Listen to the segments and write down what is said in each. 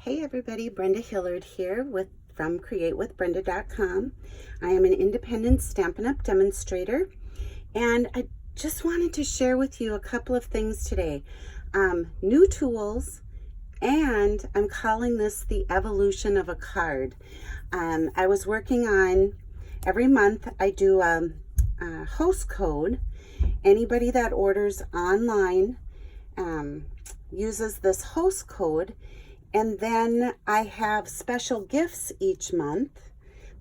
Hey everybody, Brenda Hillard here from createwithbrenda.com. I am an independent Stampin' Up! Demonstrator, and I just wanted to share with you a couple of things today. New tools, and I'm calling this the evolution of a card. I was working on, every month I do a host code. Anybody that orders online uses this host code, and then I have special gifts each month.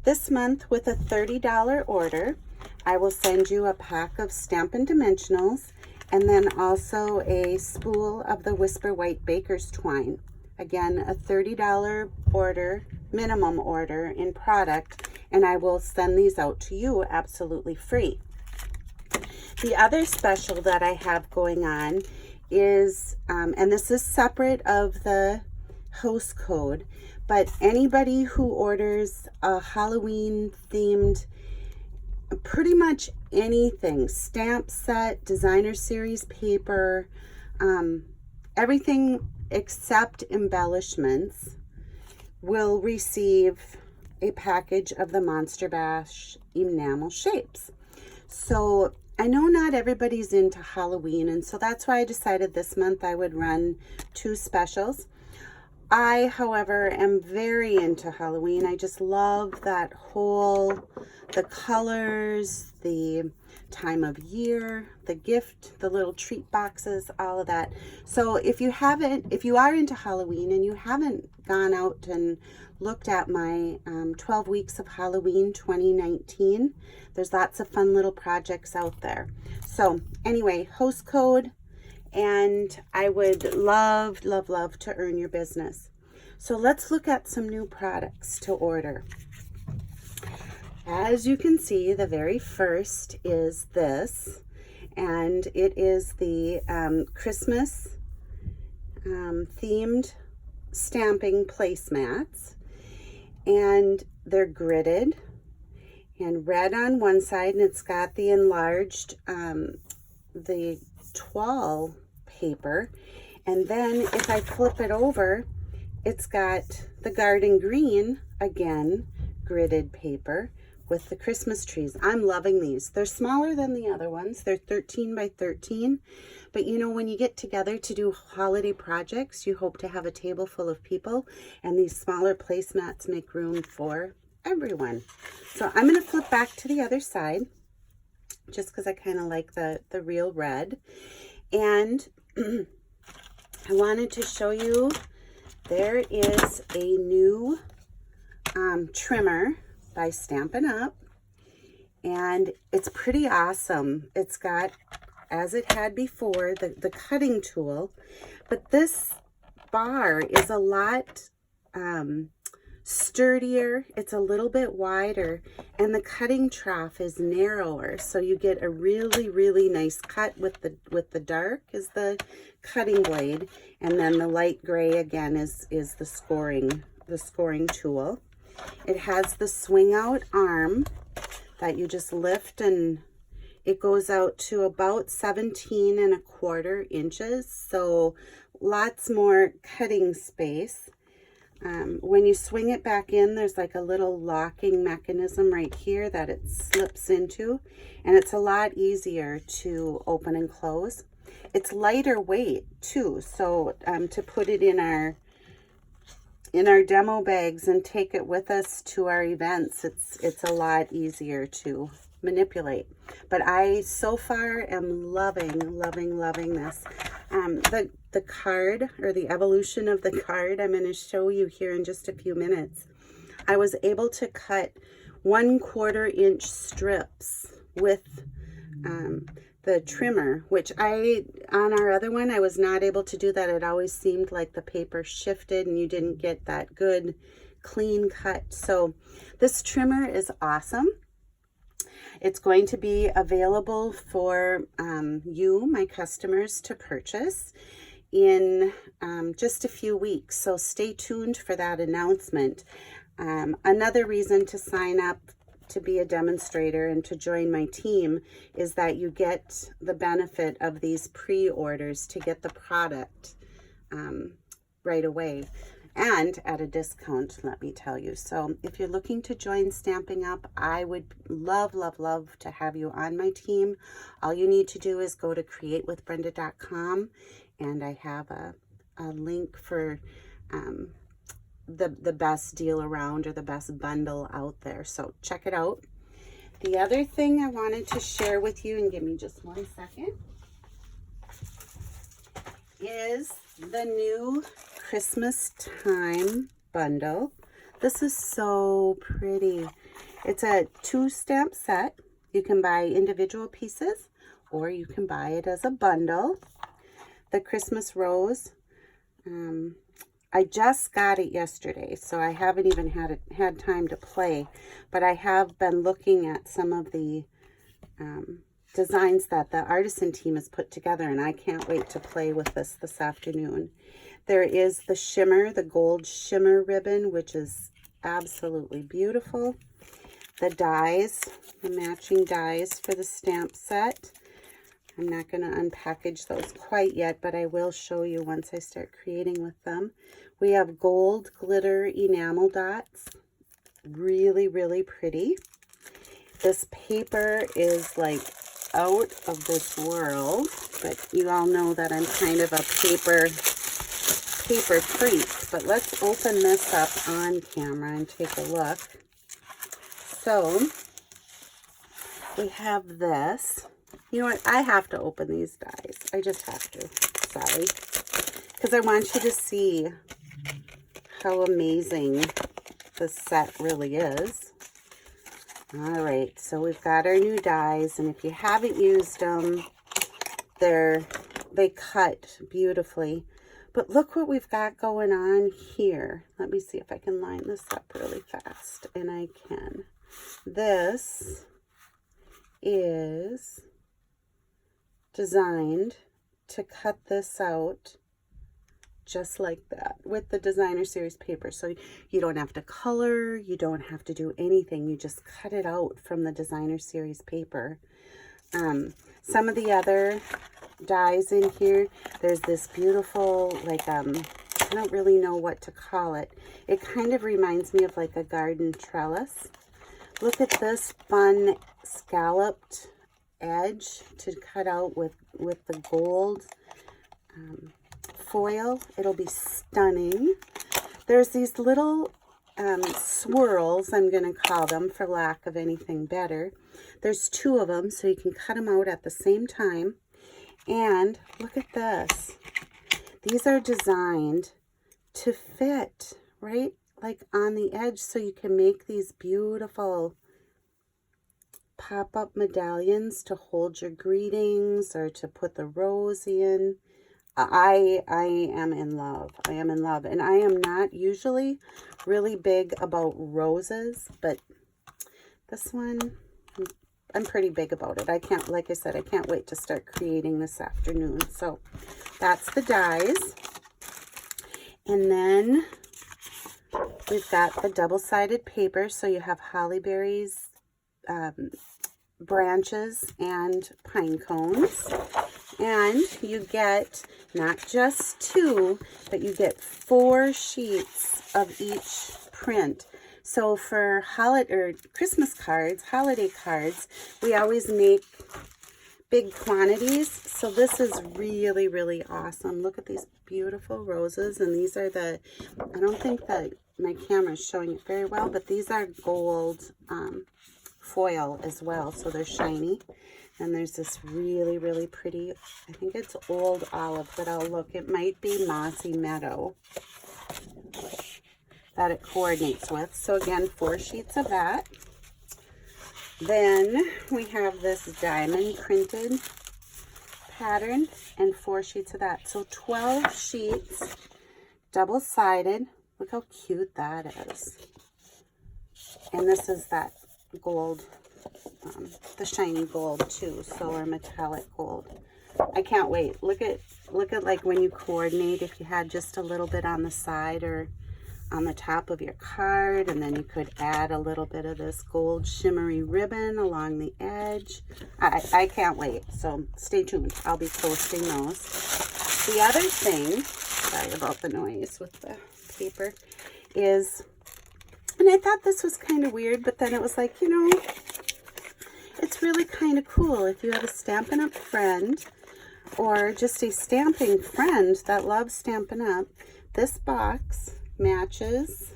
This month, with a $30 order, I will send you a pack of Stampin' Dimensionals and then also a spool of the Whisper White Baker's Twine. Again, a $30 order, minimum order in product, and I will send these out to you absolutely free. The other special that I have going on is, and this is separate of the host code, but anybody who orders a Halloween themed, pretty much anything, stamp set, designer series paper, everything except embellishments, will receive a package of the Monster Bash enamel shapes. So I know not everybody's into Halloween, and so that's why I decided this month I would run two specials. I, however, am very into Halloween. I just love that the colors, the time of year, the gift, the little treat boxes, all of that. So if you are into Halloween and you haven't gone out and looked at my 12 weeks of Halloween 2019, there's lots of fun little projects out there. So anyway, host code, and I would love, love, love to earn your business. So let's look at some new products to order. As you can see, the very first is this, and it is the Christmas themed stamping placemats, and they're gridded and red on one side, and it's got the enlarged the toile paper, and then if I flip it over, it's got the garden green, again gridded paper with the Christmas trees. I'm loving these. They're smaller than the other ones. They're 13 by 13, but you know, when you get together to do holiday projects, you hope to have a table full of people, and these smaller placemats make room for everyone. So I'm going to flip back to the other side just because I kind of like the real red. And I wanted to show you, there is a new trimmer by Stampin' Up, and it's pretty awesome. It's got, as it had before, the cutting tool, but this bar is a lot sturdier. It's a little bit wider, and the cutting trough is narrower, so you get a really, really nice cut with the dark is the cutting blade, and then the light gray again is the scoring tool. It has the swing out arm that you just lift, and it goes out to about 17¼ inches, so lots more cutting space. When you swing it back in, there's like a little locking mechanism right here that it slips into, and it's a lot easier to open and close. It's lighter weight too, so to put it in our demo bags and take it with us to our events, it's a lot easier to manipulate. But I so far am loving this. The card, or the evolution of the card, I'm going to show you here in just a few minutes. I was able to cut 1/4 inch strips with the trimmer, which on our other one, I was not able to do that. It always seemed like the paper shifted and you didn't get that good clean cut. So this trimmer is awesome. It's going to be available for you, my customers, to purchase in just a few weeks. So stay tuned for that announcement. Another reason to sign up to be a demonstrator and to join my team is that you get the benefit of these pre-orders to get the product right away. and at a discount, let me tell you. So if you're looking to join Stamping Up, I would love, love, love to have you on my team. All you need to do is go to createwithbrenda.com, and I have a link for the best deal around, or the best bundle out there. So check it out. The other thing I wanted to share with you, and give me just 1 second, is the new Christmas time bundle. This is so pretty. It's a 2-stamp set. You can buy individual pieces, or you can buy it as a bundle. The Christmas rose, I just got it yesterday, so I haven't even had time to play, but I have been looking at some of the designs that the artisan team has put together, and I can't wait to play with this afternoon. There is the shimmer, the gold shimmer ribbon, which is absolutely beautiful. The dies, the matching dies for the stamp set. I'm not going to unpackage those quite yet, but I will show you once I start creating with them. We have gold glitter enamel dots. Really, really pretty. This paper is like out of this world, but you all know that I'm kind of a paper freak. But let's open this up on camera and take a look. So we have this. You know what? I have to open these dies. I just have to. Sorry. Because I want you to see how amazing this set really is. All right, so we've got our new dies, and if you haven't used them, they cut beautifully. But look what we've got going on here. Let me see if I can line this up really fast, and I can. This is designed to cut this out just like that with the designer series paper. So you don't have to color, you don't have to do anything. You just cut it out from the designer series paper. Some of the other dies in here, there's this beautiful, like, I don't really know what to call it. It kind of reminds me of like a garden trellis. Look at this fun scalloped edge to cut out with the gold foil. It'll be stunning. There's these little swirls, I'm going to call them for lack of anything better. There's 2 of them, so you can cut them out at the same time. And look at this. These are designed to fit right like on the edge, so you can make these beautiful pop-up medallions to hold your greetings or to put the rose in. I am in love. I am in love. And I am not usually really big about roses, but this one, I'm pretty big about it. I can't, like I said, I can't wait to start creating this afternoon. So that's the dies. And then we've got the double-sided paper. So you have holly berries, branches, and pine cones. And you get not just 2, but you get 4 sheets of each print. So for Christmas cards, holiday cards, we always make big quantities. So this is really, really awesome. Look at these beautiful roses. And these are I don't think that my camera is showing it very well, but these are gold foil as well. So they're shiny. And there's this really, really pretty, I think it's old olive, but I'll look. It might be mossy meadow that it coordinates with. So again, 4 sheets of that. Then we have this diamond printed pattern and 4 sheets of that. So 12 sheets, double-sided. Look how cute that is. And this is that gold, the shiny gold too, solar metallic gold. I can't wait. Look at like when you coordinate, if you had just a little bit on the side or on the top of your card, and then you could add a little bit of this gold shimmery ribbon along the edge. I can't wait. So stay tuned. I'll be posting those. The other thing sorry about the noise with the paper, is, and I thought this was kind of weird, but then it was like, you know, it's really kind of cool if you have a Stampin' Up! Friend or just a stamping friend that loves Stampin' Up! This box matches,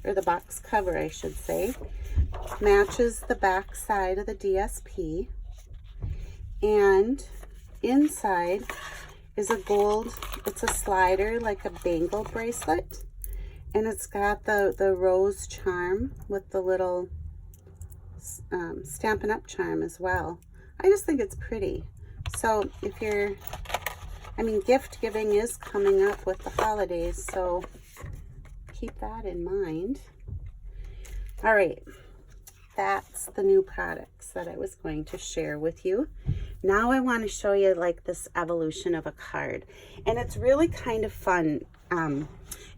or the box cover I should say, matches the back side of the DSP, and inside is a gold, it's a slider like a bangle bracelet, and it's got the rose charm with the little Stampin' Up! Charm as well. I just think it's pretty. So if you're, I mean, gift giving is coming up with the holidays, so keep that in mind. All right, that's the new products that I was going to share with you. Now I want to show you like this evolution of a card, and it's really kind of fun.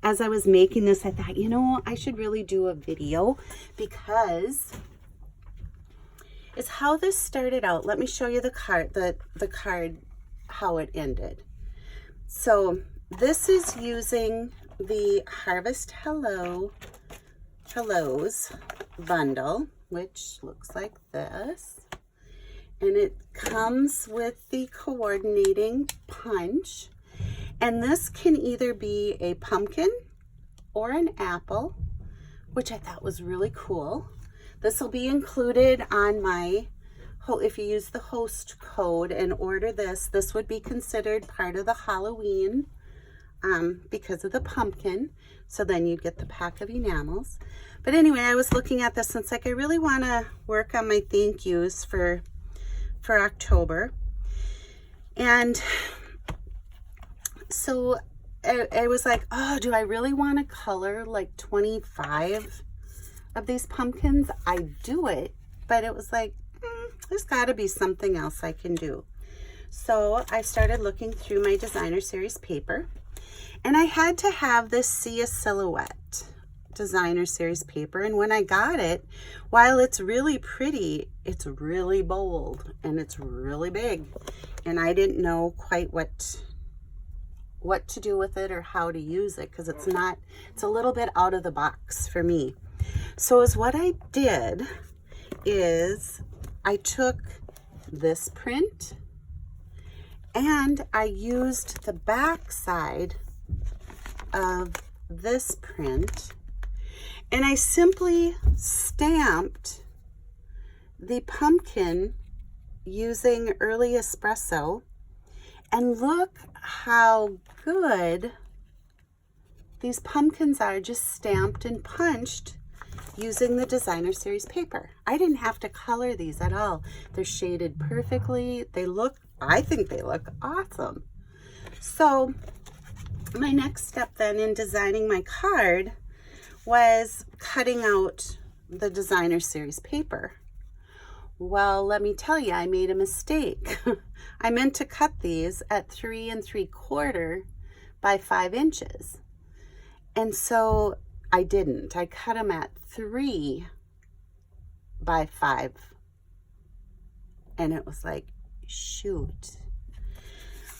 As I was making this, I thought, you know, I should really do a video because it's how this started out. Let me show you the card, the card, how it ended. So this is using the Harvest Hellos bundle, which looks like this. And it comes with the coordinating punch. And this can either be a pumpkin or an apple, which I thought was really cool. This will be included on my, if you use the host code and order this, this would be considered part of the Halloween because of the pumpkin. So then you'd get the pack of enamels. But anyway, I was looking at this and it's like, I really want to work on my thank yous for October. And so I was like, oh, do I really want to color like 25 of these pumpkins? I do it, but it was like, there's got to be something else I can do. So I started looking through my designer series paper, and I had to have this See a Silhouette designer series paper. And when I got it, while it's really pretty, it's really bold and it's really big, and I didn't know quite what to do with it or how to use it, because it's a little bit out of the box for me. So what I did is I took this print and I used the back side of this print, and I simply stamped the pumpkin using Early Espresso. And look how good these pumpkins are, just stamped and punched using the designer series paper. I didn't have to color these at all. They're shaded perfectly. I think they look awesome. So my next step then in designing my card was cutting out the designer series paper. Well, let me tell you, I made a mistake. I meant to cut these at 3 3/4 by 5 inches. And so I didn't. I cut them at 3 by 5. And it was like, shoot.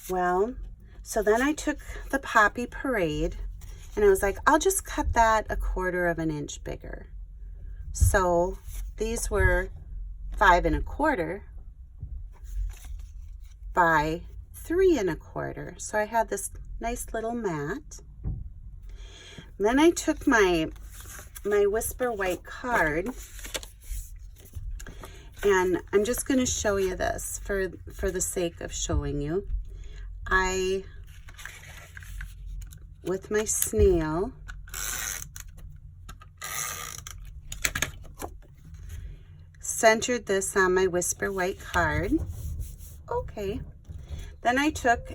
Well, so then I took the Poppy Parade and I was like, I'll just cut that 1/4 inch bigger. So these were 5 1/4 by 3 1/4. So I had this nice little mat. And then I took my Whisper White card, and I'm just going to show you this for the sake of showing you. With my snail, centered this on my Whisper White card. Okay. Then I took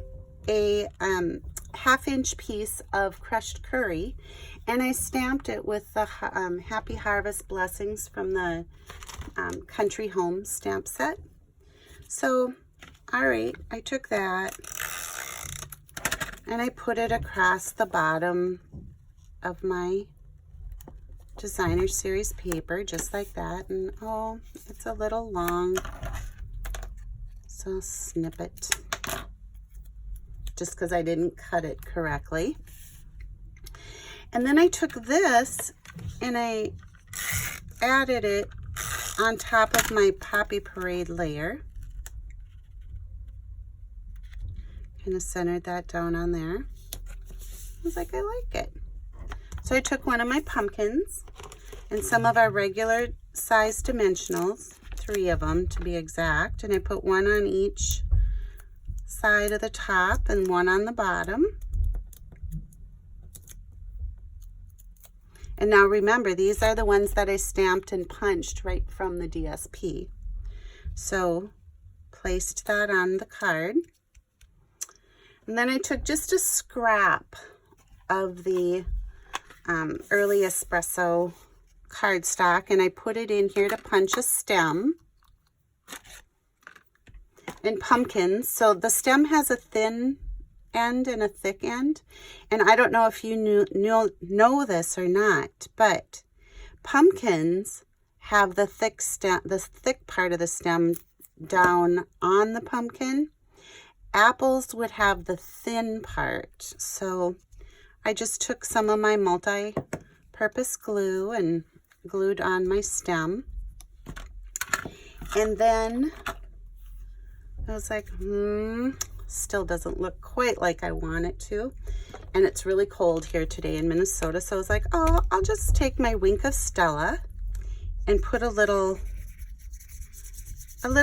a 1/2 inch piece of crushed curry and I stamped it with the Happy Harvest Blessings from the Country Home stamp set. So, all right, I took that and I put it across the bottom of my designer series paper, just like that. And oh, it's a little long, so I'll snip it. just because I didn't cut it correctly. And then I took this and I added it on top of my Poppy Parade layer. Kind of centered that down on there. I was like, I like it. So I took one of my pumpkins and some of our regular size dimensionals, 3 of them to be exact, and I put one on each side of the top and one on the bottom. And now remember, these are the ones that I stamped and punched right from the DSP. So placed that on the card. And then I took just a scrap of the early espresso cardstock and I put it in here to punch a stem. And pumpkins, so the stem has a thin end and a thick end, and I don't know if you know this or not, but pumpkins have the thick stem, the thick part of the stem down on the pumpkin. Apples would have the thin part. So I just took some of my multi-purpose glue and glued on my stem, and then I was like, still doesn't look quite like I want it to. And it's really cold here today in Minnesota. So I was like, oh, I'll just take my Wink of Stella and put a little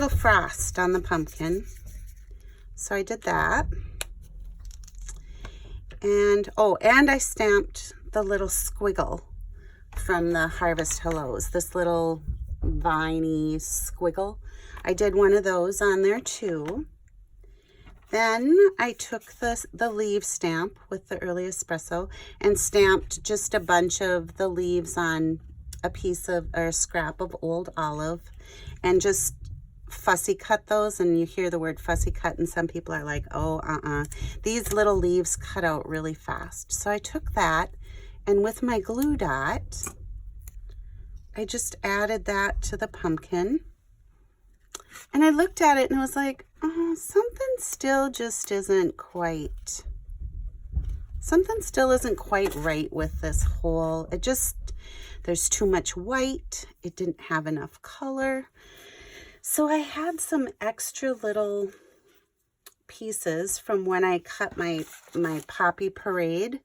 frost on the pumpkin. So I did that. And, oh, and I stamped the little squiggle from the Harvest Hellos, this little viney squiggle. I did one of those on there too. Then I took the leaf stamp with the early espresso and stamped just a bunch of the leaves on a piece of, or a scrap of old olive, and just fussy cut those. And you hear the word fussy cut and some people are like, oh, these little leaves cut out really fast. So I took that, and with my glue dot, I just added that to the pumpkin. And I looked at it and I was like, oh, something still isn't quite right with this whole, there's too much white. It didn't have enough color. So I had some extra little pieces from when I cut my Poppy Parade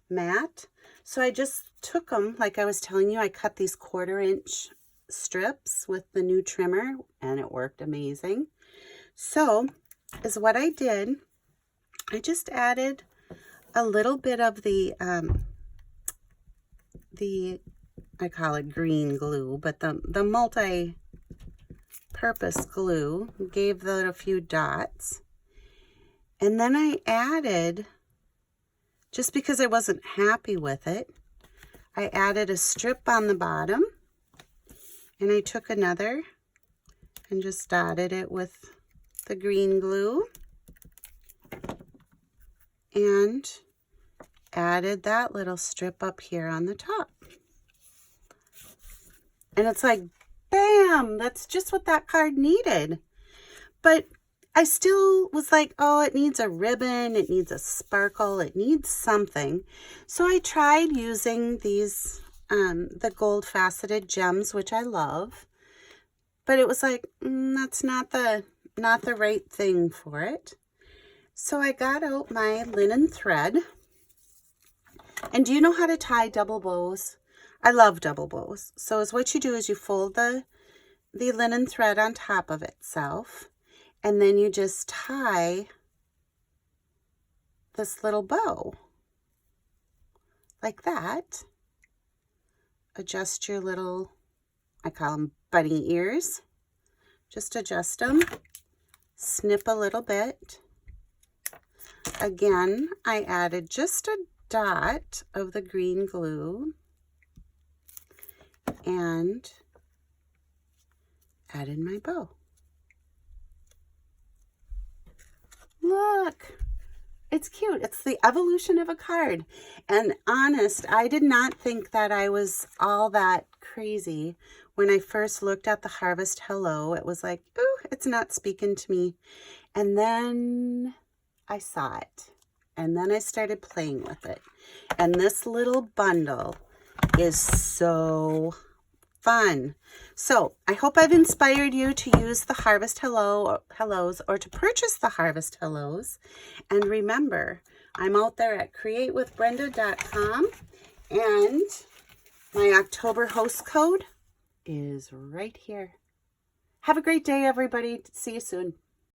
mat. So I just took them, like I was telling you, I cut these 1/4 inch strips with the new trimmer, and it worked amazing. So is what I did. I just added a little bit of the I call it green glue, but the multi-purpose glue, gave that a few dots. And then I added, just because I wasn't happy with it, I added a strip on the bottom. And I took another and just dotted it with the green glue and added that little strip up here on the top. And it's like, bam, that's just what that card needed. But I still was like, oh, it needs a ribbon, it needs a sparkle, it needs something. So I tried using these the gold faceted gems, which I love, but it was like, that's not the right thing for it. So I got out my linen thread. And do you know how to tie double bows? I love double bows. So what you do is you fold the linen thread on top of itself, and then you just tie this little bow like that. Adjust your little, I call them bunny ears. Just adjust them, snip a little bit. Again, I added just a dot of the green glue and added my bow. Look! It's cute. It's the evolution of a card. And honest, I did not think that I was all that crazy. When I first looked at the Harvest Hello, it was like, ooh, it's not speaking to me. And then I saw it. And then I started playing with it. And this little bundle is so fun. So I hope I've inspired you to use the Harvest Hellos or to purchase the Harvest Hellos. And remember, I'm out there at createwithbrenda.com, and my October host code is right here. Have a great day, everybody. See you soon.